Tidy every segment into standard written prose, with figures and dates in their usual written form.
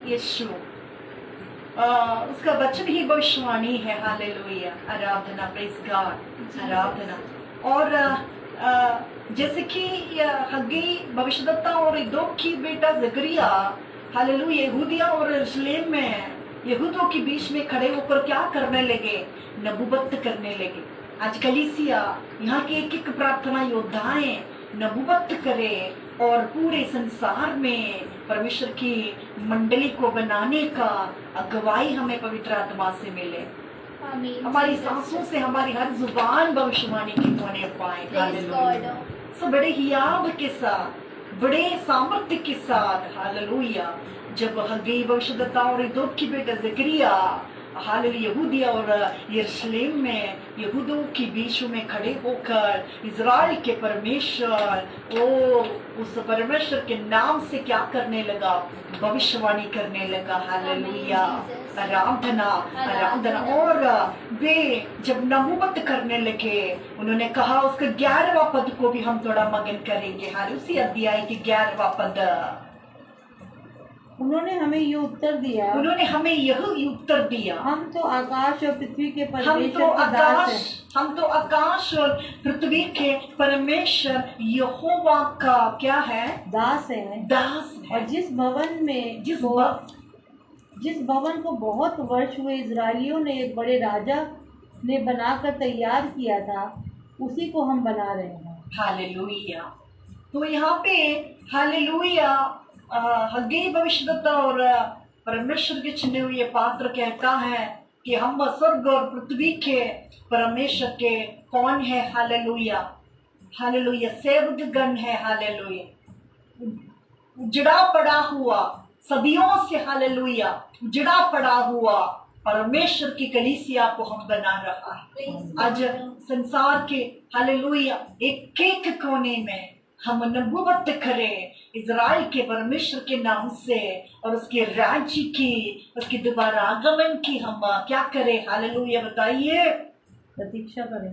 यीशु। उसका वचन ही भविष्यवाणी है। हालेलुया, आराधना, प्रेज गॉड, आराधना। और जैसे कि हग्गी भविष्यद्वक्ता और इदो की बेटा जकरिया, हालेलुया, यहूदिया और यरूशलेम में यहूदियों के बीच में खड़े होकर क्या करने लगे? नबूवत करने लगे। आज कलीसिया यहाँ के एक एक प्रार्थना योद्धाएं नबूवत करे और पूरे संसार में परमेश्वर की मंडली को बनाने का अगुवाई हमें पवित्र आत्मा से मिले। हमारी सांसों से हमारी हर जुबान भविष्यवाणी की होने पाए। हालेलुया। सो बड़े हियाब के साथ, बड़े सामर्थ्य के साथ, हालेलुया, जब हग्गी भविष्यद्वक्ता और इदो की बेटा जकरिया, हालेलुया, यहूदिया और यरूशलेम में यहूदियों के बीच में खड़े होकर इज़राइल के परमेश्वर, उस परमेश्वर के नाम से क्या करने लगा? भविष्यवाणी करने लगा। हालेलुया, आराधना, आराधना। और वे जब नबूवत करने लगे, उन्होंने कहा, उसका 11वां पद को भी हम थोड़ा मगन करेंगे। हाँ, उसी अध्याय के 11वां पद। उन्होंने हमें ये उत्तर दिया, उन्होंने हमें यह उत्तर दिया, हम तो आकाश और पृथ्वी के हम परमेश्वर तो के दास हैं। हम तो आकाश और पृथ्वी के परमेश्वर यहोवा का क्या है? दास है। दास है। और जिस भवन को बहुत वर्ष हुए इजरायलियों ने एक बड़े राजा ने बनाकर तैयार किया था, उसी को हम बना रहे हैं। हालेलुया। तो यहाँ पे हालेलुया, हग्गी भविष्यद्वक्ता और परमेश्वर के चुने हुए पात्र कहता है कि हम स्वर्ग और पृथ्वी के परमेश्वर के कौन है? हालेलुया, हालेलुया, सेवक गण है। हालेलुया, उजड़ा पड़ा हुआ सदियों से, हालेलुया, उजड़ा पड़ा हुआ परमेश्वर की कलीसिया को हम बना रहा है। आज संसार के, हालेलुया, एक एक कोने में हम नबूवत करें इज़राइल के परमेश्वर के नाम से, और उसके राज्य की, उसके दोबारा आगमन की हम क्या करें? हालेलुया, बताइए, प्रतीक्षा करें,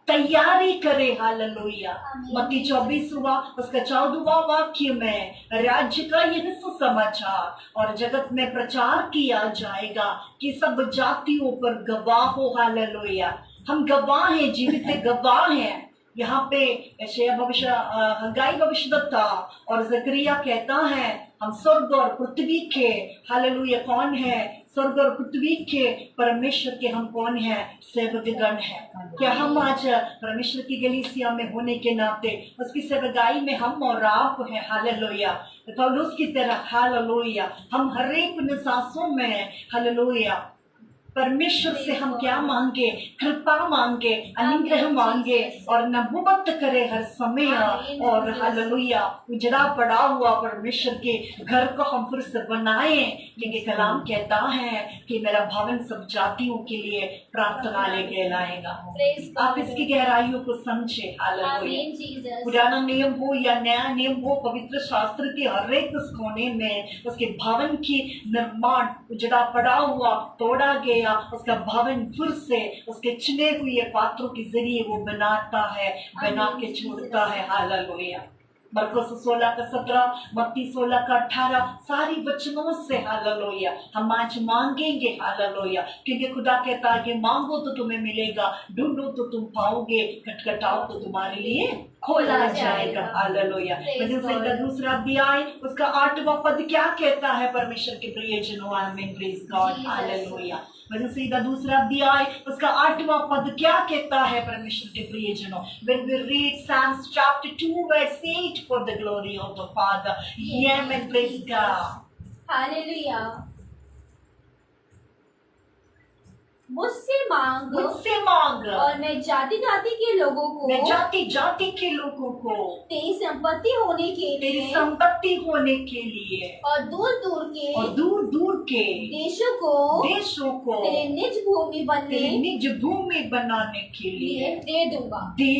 तैयारी करे। हालेलुया। मत्ती 24वां उसका 14वां वाक्य में राज्य का यह सुसमाचार और जगत में प्रचार किया जाएगा कि सब जातियों पर गवाह हो। हालेलुया, हम गवाह हैं, जीवित गवाह हैं। यहाँ पे हग्गाई भविष्यद्वक्ता और जकरिया कहता है, हम स्वर्ग और पृथ्वी के, हालेलुया, कौन है? स्वर्ग और पृथ्वी के परमेश्वर के हम कौन है? सेवक गण है। क्या हम आज परमेश्वर की कलीसिया में होने के नाते उसकी सेवकाई में हम और आप हैं? हालेलुया, पौलुस की तरह, हालेलुया, हम हर एक सांसों में, हालेलुया, परमेश्वर से हम क्या मांगे? कृपा मांगे, अनुग्रह मांगे और नबूवत करे हर समय। और हालेलुया, उजड़ा पड़ा हुआ परमेश्वर के घर को हम फिर से बनाए, क्योंकि कलाम कहता है कि मेरा भवन सब जातियों के लिए प्रार्थनालय कहलाएगा। आप इसकी गहराइयों को समझे। हालेलुया, पुराना नियम हो या नया नियम हो, पवित्र शास्त्र के हर एक कोने में उसके भवन की निर्माण उजड़ा पड़ा हुआ, तोड़ा गया, उसका भवन फिर से उसके चुने हुए पात्रों के जरिए वो बनाता है, बना के छोड़ता है। हालेलुया, मरकुस 16:17, मत्ती 16:18, सारी वचनों से, हालेलुया, हम आज मांगेंगे। हालेलुया, क्योंकि खुदा कहता है कि मांगो तो तुम्हें मिलेगा, ढूंढो तो तुम पाओगे, खटखटाओ तो तुम्हारे लिए खोला जाएगा। हालेलुया। वचन दूसरा अध्याय उसका 8वां पद क्या कहता है? परमेश्वर के प्रियजनों, आमीन, प्रेज गॉड, हालेलुया। वचन सीधा दूसरा अध्याय उसका 8वां पद क्या कहता है? परमेश्वर के प्रियजनों, when we read Psalms chapter 2 verse 8, for the glory of the Father, amen, praise God, hallelujah. मुझसे मांग और मैं जाति जाति के लोगों को, मैं जाति जाति के लोगों को तेरी संपत्ति होने के लिए, तेरी संपत्ति होने के लिए, और दूर दूर के देशों को तेरे निज भूमि बनाने के लिए दे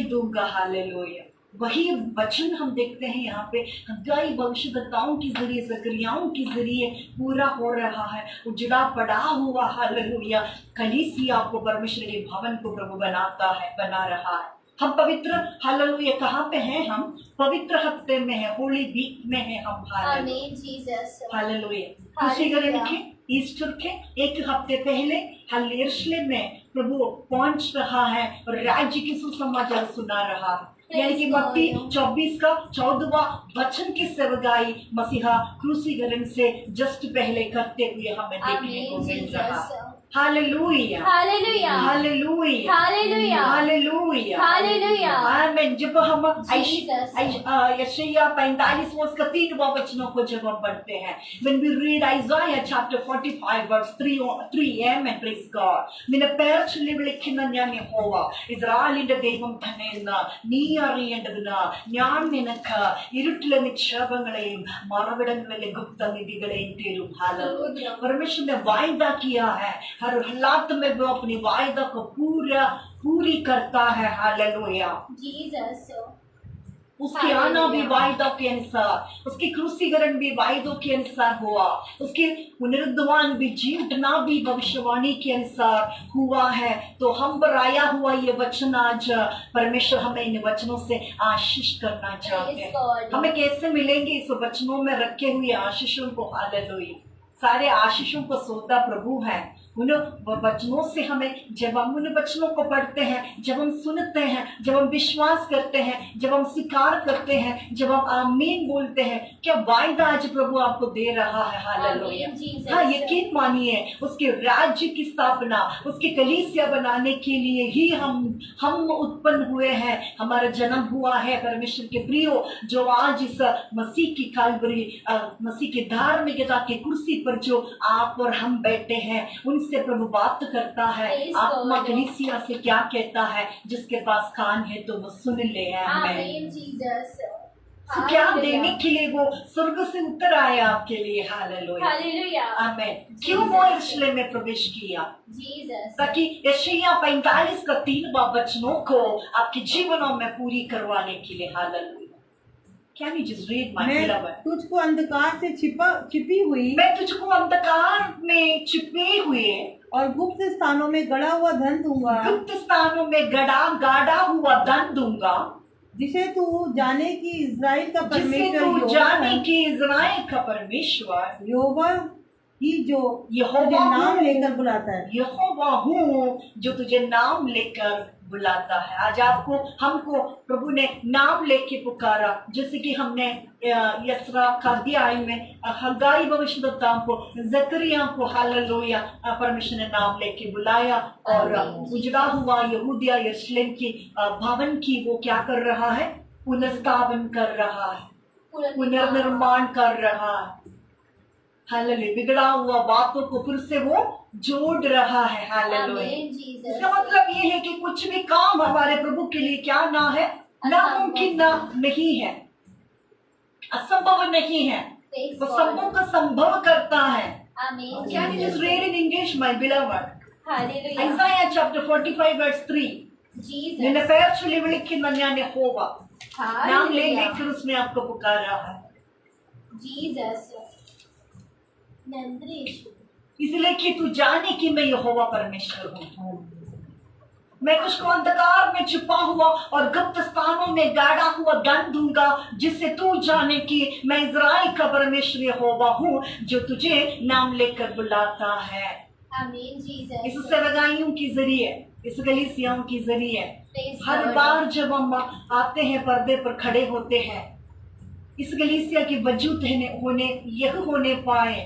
दूंगा। हालेलुया, वही वचन हम देखते हैं यहाँ पे हग्गाई भविष्यद्वक्ताओं के जरिए, जकरियाओं के जरिए पूरा हो रहा है। उजड़ा पड़ा हुआ, हालेलुया, कलीसिया को, परमेश्वर के भवन को प्रभु बनाता है, बना रहा है। हम पवित्र हालेलुया कहाँ पे हैं? हम पवित्र हफ्ते में हैं, होली वीक में हैं हम। आमीन जीसस। हालेलुया। उसी ग्रहण के ईस्टर के एक हफ्ते पहले यरूशलेम में प्रभु पहुंच रहा है और राज्य की सुसमाचार सुना रहा है। यानी कि मत्ती 24 का 14वां वचन की सेवकाई मसीहा क्रूसीकरण से जस्ट पहले करते हुए हमें देखने को मिल रहा है। Hallelujah hallelujah hallelujah hallelujah hallelujah hallelujah. आमीन। जब हम Jesus. यशायाह 45 उसका 3वां वचनों को जब हम पढ़ते हैं, when we read Isaiah chapter 45 verse 3 and praise God. നിന്റെ പേർ ചൊല്ലി വിളിക്കുന്ന ഞാൻ യഹോവ, ഇസ്രായേലിന്റെ ദൈവം തന്നെ എന്ന് നീ അറിയേണ്ടതിന് ഞാൻ നിനക്ക് ഇരുട്ടിലെ നിക്ഷേപങ്ങളെയും മറവിടങ്ങളിലെ ഗുപ്തനിധികളെയും തരും। हालेलुया। परमेश्वर ने वायदा किया है, हर हालात में वो अपनी वायदा को पूरी करता है। हालेलुया। जीसस। उसके आना भी वायदों के अनुसार, उसकी क्रूसीकरण भी वायदों के अनुसार हुआ, उसके पुनरुद्धान भी, जी उठना भी भविष्यवाणी के अनुसार हुआ है। तो हम पर आया हुआ ये वचन आज परमेश्वर हमें इन वचनों से आशीष करना चाहते हैं। हमें कैसे मिलेंगे इस वचनों में रखे हुए आशीषों को? हालेलुया। सारे आशीषों को सोता प्रभु है। उन वचनों से हमें, जब हम उन वचनों को पढ़ते हैं, जब हम सुनते हैं, जब हम विश्वास करते हैं, जब हम स्वीकार करते हैं, जब हम आमीन बोलते हैं, क्या वायदा आज प्रभु आपको दे रहा है। हालेलुया। हाँ, यकीन मानिए उसके राज्य की स्थापना, उसकी कलीसिया बनाने के लिए ही हम उत्पन्न हुए हैं, हमारा जन्म हुआ है। परमेश्वर के प्रियो, जो आज इस मसीह की कालवरी, मसीह की धार्मिकता की कुर्सी पर जो आप और हम बैठे हैं, उनसे प्रभु बात करता है। आत्मा कलीसिया से क्या कहता है? जिसके पास कान है तो वो सुन ले। आमीन जीसस। क्या देने के लिए वो स्वर्ग से उतर आया आपके लिए। Hallelujah hallelujah. आमीन। क्यों वो यरूशलेम में प्रवेश किया? जीसस। ताकि यशायाह 45 का 3वां वचनों को आपके जीवनों में पूरी करवाने के लिए। Hallelujah. Can you just read my beloved? तुझको अंधकार से छिपी हुई, मैं तुझको अंधकार में छिपे हुए और गुप्त स्थानों में गड़ा हुआ धन दूंगा, गुप्त स्थानों में गाड़ा हुआ धन दूंगा, जिसे तू जाने की इज़राइल का जिसे परमेश्वर तू यहोवा जाने है। की इज़राइल का परमेश्वर यहोवा ही जो यहोवा तुझे नाम हूँ। लेकर बुलाता है। यहोवा हूँ जो तुझे नाम लेकर बुलाता है। आज आपको, हमको प्रभु ने नाम लेके पुकारा, जैसे कि हमने यसरा का अध्याय में हगाई भविष्यद्वक्ता को, जकरिया को हालेलुया परमेश्वर ने नाम लेके बुलाया और उजड़ा हुआ यहूदिया यरूशलेम की भवन की वो क्या कर रहा है? पुनर्स्थापन कर रहा है, पुनर्निर्माण कर रहा है। हालेलुया। बिगड़ा हुआ बातों को फिर से वो जोड़ रहा है। हालेलुया। इसका मतलब ये है कि कुछ भी काम हमारे प्रभु के लिए क्या ना है? नामुमकिन ना नहीं है, असंभव नहीं है, वो संभव का संभव करता है। Can you just read in English, my beloved? Hallelujah. Isaiah chapter 45 verse 3. നിന്റെ Jesus. പേർ ചൊല്ലി വിളിക്കുന്ന ഞാൻ യഹോവ, नाम ले Hallelujah. लेकर उसने आपको पुकारा है। Jesus. नंद्रेश। इसलिए कि तू जाने कि मैं यहोवा परमेश्वर हूँ। मैं तुझको अंधकार में छुपा हुआ और गुप्त स्थानों में गाड़ा हुआ धन दूंगा, जिससे तू जाने कि मैं इज़राइल का परमेश्वर यहोवा हूँ, जो तुझे नाम लेकर बुलाता है। आमीन जीसस। इस सेवकाइयों के जरिए, इस कलीसियाओं के जरिए हर बार जब हम आते हैं, पर्दे पर खड़े होते हैं, इस कलीसिया के वजूद होने यह होने पाए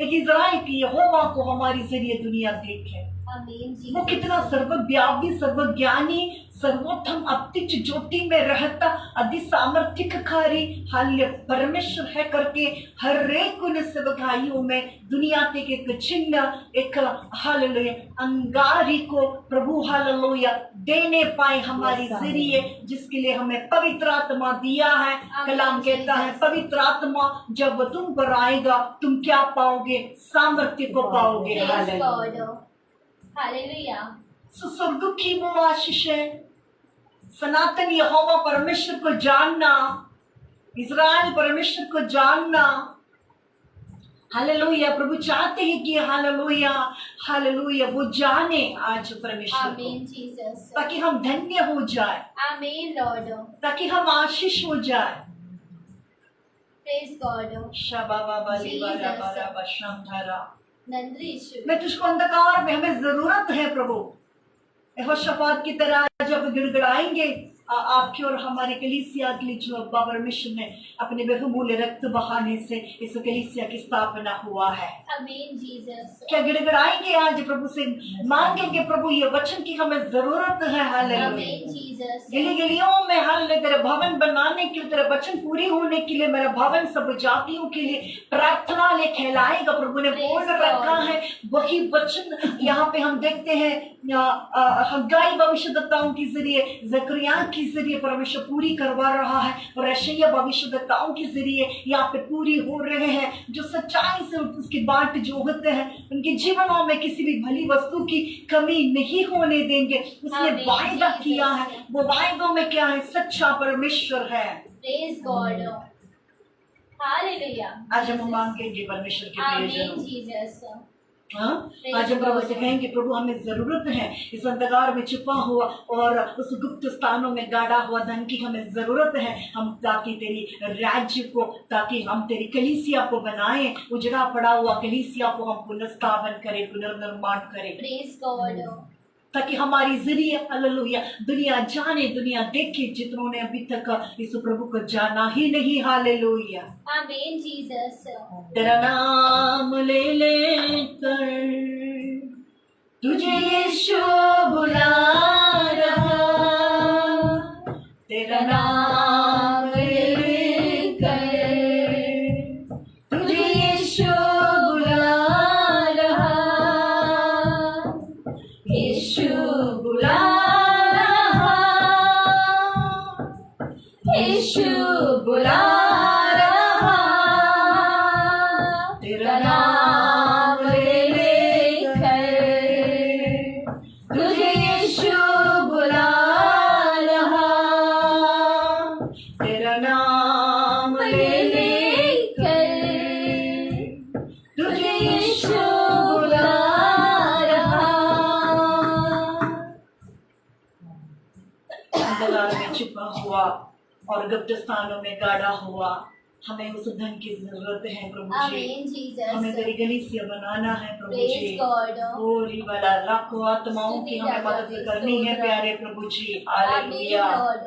कि इज़राइल की यहोवा को हमारे जरिए दुनिया देखे। आमीन जीसस। वो कितना सर्वव्यापी, सर्वज्ञानी, सर्वोत्तम, अतिच ज्योति में रहता, अति सामर्थ्यकारी हाल्य परमेश्वर है करके हर एक उन सेवकाइयों में दुनिया के एक चिन्ह, एक हालेलुया अंगारी को प्रभु हालेलुया देने पाए हमारे जरिए, जिसके लिए हमें पवित्र आत्मा दिया है। कलाम कहता है पवित्र आत्मा जब तुम पर आएगा तुम क्या पाओगे? सामर्थ्य को पाओगे। हालेलुया। स्वर्ग की वो आशीष है, सनातन यहोवा परमेश्वर को जानना, इज़राइल परमेश्वर को जानना, हालेलुया। प्रभु चाहते हैं कि हालेलुया हालेलुया वो जाने आज परमेश्वर को, Amen, Jesus. ताकि हम धन्य हो जाए, Amen, Lord. ताकि हम आशीष हो जाए। Praise God. शबाबा बाली बारा बारा बशम धरा। नंद्री यीशु। मैं तुझको अंधकार में, हमें जरूरत है प्रभु। यहोशापात की तरह जब गिड़गिड़ाएंगे आपकी और हमारे कलीसिया के लिए, जो अब्बा परमेश्वर ने अपने बहुमूल्य रक्त बहाने से इस कलीसिया की स्थापना हुआ है, आमीन जीसस। क्या गिड़गिड़ाएंगे आज प्रभु से, मांगेंगे प्रभु ये वचन की हमें जरूरत है। हालेलुया। आमीन जीसस। गली गलियों में हालेलुया तेरा भवन बनाने के लिए, तेरा वचन पूरी होने के लिए, मेरा भवन सब जातियों के लिए प्रार्थना ले कहलाएगा। प्रभु ने बोल रखा है वही वचन यहाँ पे हम देखते हैं हग्गाई भविष्यद्वक्ताओं के जरिए, जकरिया के जरिए परमेश्वर पूरी करवा रहा है, और यशायाह भविष्यद्वक्ताओं के जरिए यहाँ पे पूरी हो रहे हैं। जो सच्चाई से उसकी बाट जोहते हैं, उनके जीवनों में किसी भी भली वस्तु की कमी नहीं होने देंगे। उसने वायदा किया है, वो वायदों में क्या है, सच्चा परमेश्वर है। Praise God, hallelujah. आज हम मांगेंगे परमेश्वर के आमीन प्रियजनों, जीसस। हाँ, आज हम प्रभु से कहेंगे प्रभु हमें जरूरत है इस अंधकार में छुपा हुआ और उस गुप्त स्थानों में गाड़ा हुआ धन की हमें जरूरत है। हम ताकि तेरी राज्य को, ताकि हम तेरी कलीसिया को बनाएं, उजड़ा पड़ा हुआ कलीसिया को हम पुनर्स्थापन करें, पुनर्निर्माण करें, प्रेज गॉड, ताकि हमारी जरिए हालेलुया दुनिया जाने, दुनिया देखे जितनों ने अभी तक यीशु प्रभु को जाना ही नहीं। हालेलुया। आमीन जीसस। तेरा नाम ले लेकर तुझे यीशु बुला रहा, तेरा नाम ले लेकर तुझे यीशु बुला रहा, यीशु बुला रहा, यीशु बुला रहा, तेरा नाम ले लेकर तुझे यीशु बुला रहा, तेरा नाम ले लेकर तुझे यीशु बुला रहा। अंधकार में छुपा हुआ और गुप्त स्थानों में गाड़ा हुआ हमें उस धन की जरूरत है प्रभु जी। आमीन जीसस। हमें तेरी गलीसिया बनाना है प्रभु जी। प्रेज गॉड, पूरी वाला लाखों आत्माओं की हमें मदद करनी है प्यारे प्रभु जी। आमीन हालेलुया। लॉर्ड।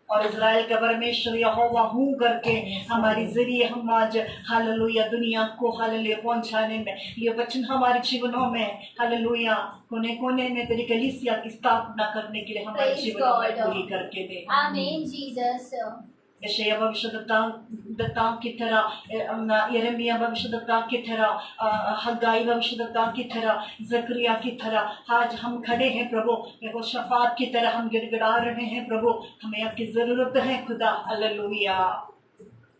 और इज़राइल का परमेश्वर यहोवा हूँ करके हमारे जरिए हम आज हालेलुया दुनिया को हालेलुया पहुंचाने में, ये वचन हमारे जीवनों में हालेलुया कोने कोने में तेरी कलीसिया की स्थापना करने के लिए हमारे Praise जीवनों में God. पूरी करके दे। आमीन जीसस। यशायाह भविष्यद्वक्ताओं की तरह, यिर्मयाह भविष्यद्वक्ता की तरह, हग्गाई भविष्यद्वक्ता की तरह, जकरिया की तरह आज हम खड़े हैं प्रभु। यहोशापात की तरह हम गिड़गिड़ा रहे हैं प्रभु, हमें आपकी जरूरत है खुदा। हालेलुया।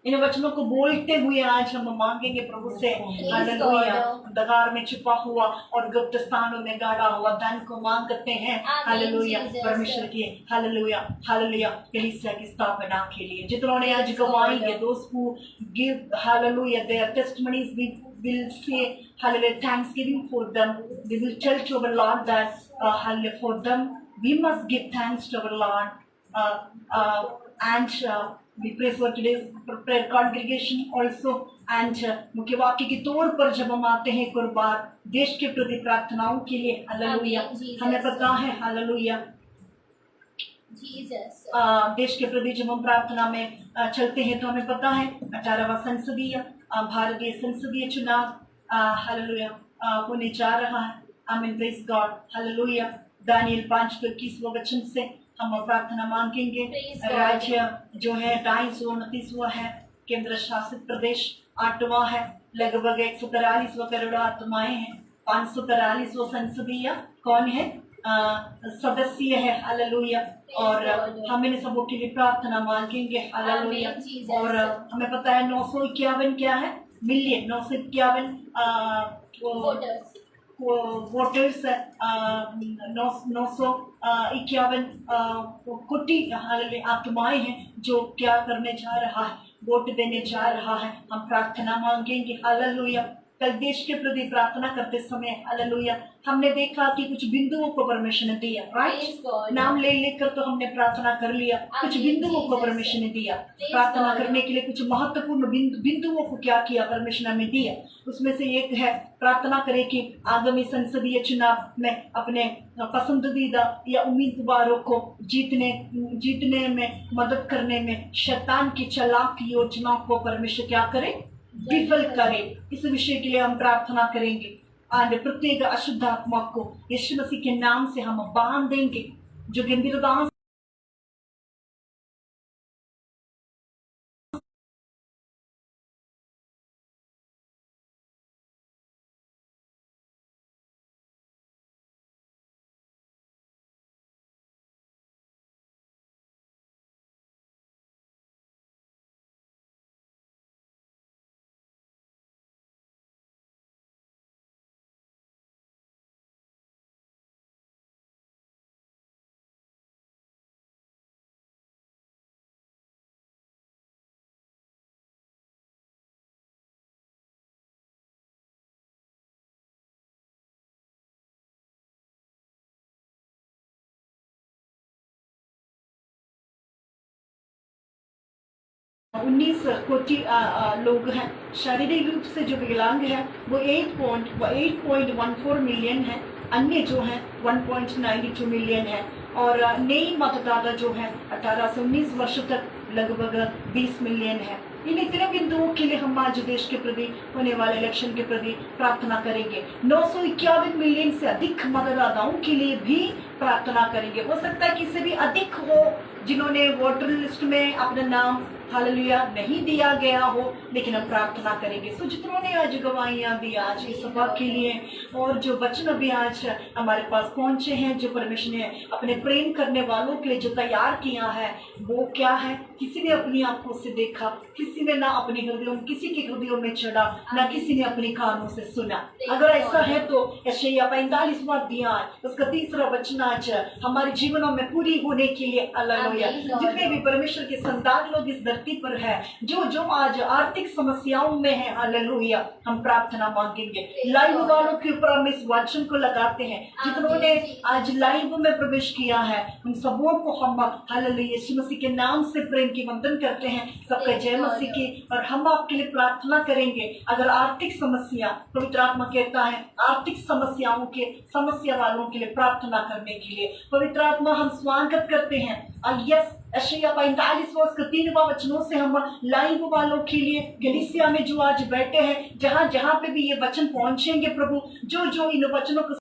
इन वचनों को बोलते हुए आज हम मांगेंगे प्रभु से हालेलुया अंधकार में छुपा हुआ और गुप्त स्थानों में गाड़ा हुआ धन को मांगते हैं हालेलुया परमेश्वर की हालेलुया हालेलुया कलीसिया की स्थापना के लिए। जितनों ने आज गवाएंगे, दोस्त who give hallelujah their testimonies, we will say hallelujah thanksgiving for them, we will tell to our Lord that hallelujah for them we must give thanks to our Lord, and we pray for today's prayer congregation also, and मुख्य वाक्य के तौर पर जब हम आते हैं कुर्बान देश के प्रति प्रार्थनाओं के लिए हालेलुया, हमें पता है हालेलुया जीसस। देश के प्रति जब हम प्रार्थना में चलते हैं तो हमें पता है 18वां संसदीय भारतीय संसदीय चुनाव हालेलुया होने जा रहा है। आमीन, प्रेज गॉड, हालेलुया। दानियल 5:21 वचन से हम प्रार्थना मांगेंगे। राज्य जो है 229वां है, केंद्र शासित प्रदेश 8वां है, लगभग 143 करोड़ आत्माएं हैं, 543 संसदीय कौन है सदस्य है हालेलुया। और हम इन सबों के लिए प्रार्थना मांगेंगे हालेलुया। और हमें पता है 951 क्या है, मिलियन 951 वोटर्स 951 कोटि हालेलुया आत्माएं हैं जो क्या करने जा रहा है, वोट देने जा रहा है, हम प्रार्थना मांगेंगे। हालेलुया। कल देश के प्रति प्रार्थना करते समय हालेलुया हमने देखा कि कुछ बिंदुओं को परमेश्वर ने दिया, Praise राइट। God. नाम ले लेकर तो हमने प्रार्थना कर लिया, कुछ Amen, बिंदुओं को Jesus. परमेश्वर ने दिया। Praise प्रार्थना God. करने के लिए कुछ महत्वपूर्ण बिंदुओं को क्या किया, परमेश्वर ने हमें दिया। उसमें से एक है प्रार्थना करें कि आगामी संसदीय चुनाव में अपने पसंदीदा या उम्मीदवारों को जीतने में मदद करने में शैतान की चालाक योजनाओं को परमेश्वर क्या करे, विफल करे। इस विषय के लिए हम प्रार्थना करेंगे। आज प्रत्येक अशुद्ध आत्मा को यीशु मसीह के नाम से हम बांध देंगे, जो गंभीरता उन्नीस कोटि लोग हैं। शारीरिक रूप से जो विकलांग है वो 8.14 मिलियन है। अन्य जो है 1.92 मिलियन है। और नई मतदाता जो है 18 से 19 वर्ष तक लगभग 20 मिलियन है। इन इतने बिंदुओं के लिए हम आज देश के प्रति होने वाले इलेक्शन के प्रति प्रार्थना करेंगे। 951 मिलियन से अधिक मतदाताओं के लिए भी प्रार्थना करेंगे। हो सकता है कि इससे भी अधिक हो जिन्होंने वोटर लिस्ट में अपना नाम हालेलुया नहीं दिया गया हो, लेकिन हम प्रार्थना करेंगे। सो जितनों ने आज गवाहियां दी आज इस सभा के लिए, और जो वचन अभी आज हमारे पास पहुंचे हैं, जो परमेश्वर ने अपने प्रेम करने वालों के लिए जो तैयार किया है, वो क्या है? किसी ने अपनी आंखों से देखा, किसी ने ना अपने हृदयों, किसी के हृदयों में चढ़ा, ना किसी ने अपने कानों से सुना। अगर ऐसा है तो यशायाह 45वां अध्याय उसका 3रा वचन आज हमारे जीवनों में पूरी होने के लिए हालेलुया। जितने भी परमेश्वर के संतान लोग इस धरती पर है, जो आज आर्थिक समस्याओं में है, हालेलुया, हम प्रार्थना मांगेंगे। लाइव वालों के ऊपर हम इस वचन को लगाते हैं। जितनों ने आज लाइव में प्रवेश किया है, उन सबों को हम हालेलुया यीशु मसीह के नाम से प्रेम की वंदन करते हैं। सबका जय मसीह की। और हम आपके लिए प्रार्थना करेंगे। अगर आर्थिक समस्या, पवित्र आत्मा कहता है आर्थिक समस्या वालों के लिए प्रार्थना करने के लिए पवित्र आत्मा हम स्वागत करते हैं। यस, यशायाह 45:3 वचनों से हम लाइव वालों के लिए गलीसिया में जो आज बैठे हैं, जहां पे भी ये वचन पहुंचेंगे प्रभु, जो इन वचनों को